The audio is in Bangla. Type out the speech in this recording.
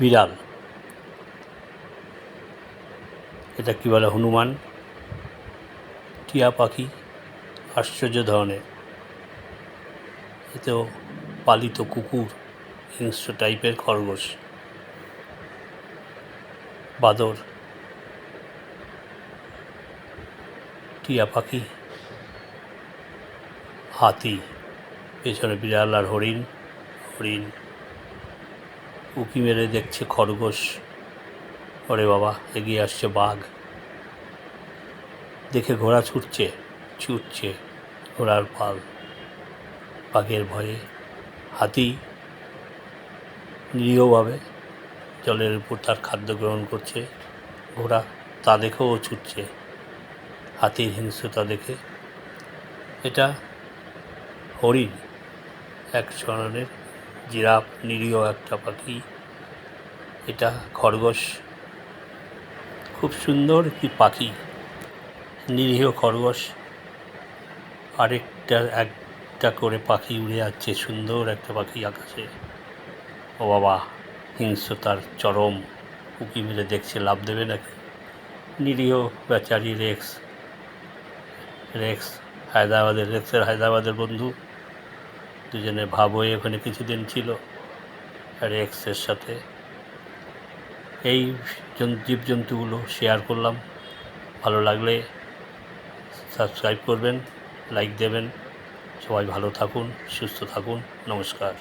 বিড়াল, এটা কী বলে হনুমান, টিয়া পাখি আশ্চর্য ধরনের, এতেও পালিত কুকুর, হিংস্র টাইপের খরগোশ, বাদর, টিয়া পাখি, হাতি, পেছনে বিড়াল আর হরিণ, উঁকি মেরে দেখছে খরগোশ, ওরে বাবা এগিয়ে আসছে বাঘ, দেখে ঘোড়া ছুটছে ঘোড়ার পাল, বাঘের ভয়ে, হাতি নিরীহভাবে জলের উপর তার খাদ্য গ্রহণ করছে, ঘোড়া তা দেখেও ছুটছে, হাতির হিংস্রতা দেখে। এটা হরিণ, এক ধরনের জিরাফ, নিরীহ একটা পাখি। এটা খরগোশ, খুব সুন্দর একটি পাখি, নিরীহ খরগোশ। একটা করে পাখি উড়ে যাচ্ছে, সুন্দর একটা পাখি আকাশে। ও বাবা, হিংস্রতার চরম, উঁকি মেরে দেখছে লাভ দেবে নাকি। নিরীহ বেচারি রেক্স হায়দ্রাবাদের বন্ধু, দুজনে ভাব হয়ে ওখানে কিছুদিন ছিল রেক্সের সাথে। এই জীবজন্তুগুলো শেয়ার করলাম, ভালো লাগলে সাবস্ক্রাইব করবেন, লাইক দেবেন। সবাই ভালো থাকুন, সুস্থ থাকুন, নমস্কার।